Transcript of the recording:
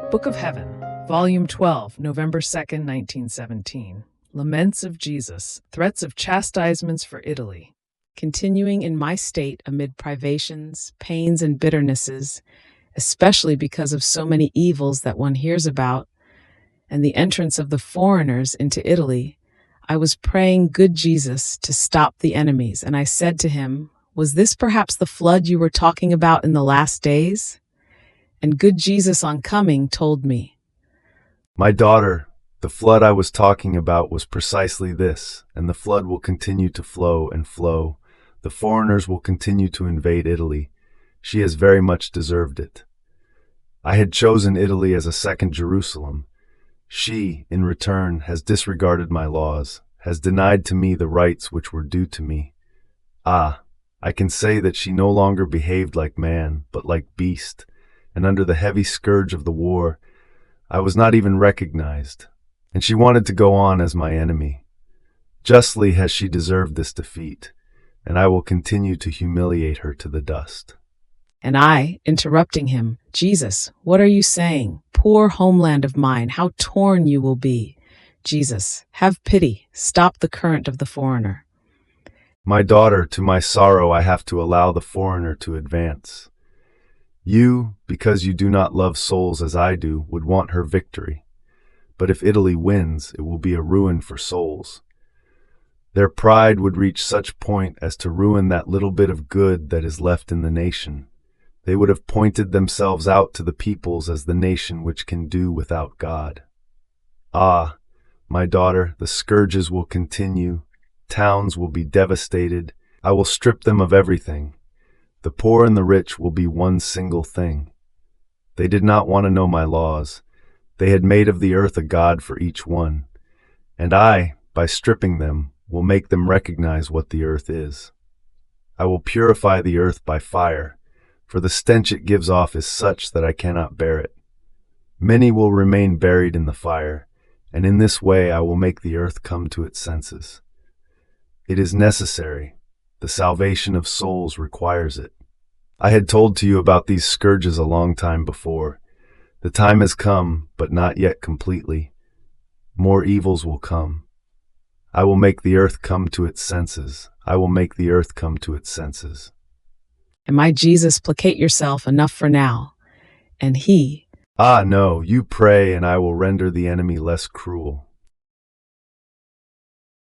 Book of Heaven, Volume 12, November 2nd, 1917. Laments of Jesus, Threats of Chastisements for Italy. Continuing in my state amid privations, pains, and bitternesses, especially because of so many evils that one hears about, and the entrance of the foreigners into Italy, I was praying good Jesus to stop the enemies, and I said to him, "Was this perhaps the flood you were talking about in the last days?" And good Jesus, on coming, told me, "My daughter, the flood I was talking about was precisely this, and the flood will continue to flow and flow. The foreigners will continue to invade Italy. She has very much deserved it. I had chosen Italy as a second Jerusalem. She, in return, has disregarded my laws, has denied to me the rights which were due to me. I can say that she no longer behaved like man, but like beast, and under the heavy scourge of the war, I was not even recognized, and she wanted to go on as my enemy. Justly has she deserved this defeat, and I will continue to humiliate her to the dust." And I, interrupting him, "Jesus, what are you saying? Poor homeland of mine, how torn you will be. Jesus, have pity, stop the current of the foreigner." "My daughter, to my sorrow I have to allow the foreigner to advance. You, because you do not love souls as I do, would want her victory. But if Italy wins, it will be a ruin for souls. Their pride would reach such point as to ruin that little bit of good that is left in the nation. They would have pointed themselves out to the peoples as the nation which can do without God. My daughter, the scourges will continue. Towns will be devastated. I will strip them of everything. The poor and the rich will be one single thing. They did not want to know my laws. They had made of the earth a god for each one. And I, by stripping them, will make them recognize what the earth is. I will purify the earth by fire, for the stench it gives off is such that I cannot bear it. Many will remain buried in the fire, and in this way I will make the earth come to its senses. It is necessary. The salvation of souls requires it. I had told to you about these scourges a long time before. The time has come, but not yet completely. More evils will come. I will make the earth come to its senses. I will make the earth come to its senses." And my Jesus, placate yourself, enough for now. And he, No, you pray, and I will render the enemy less cruel.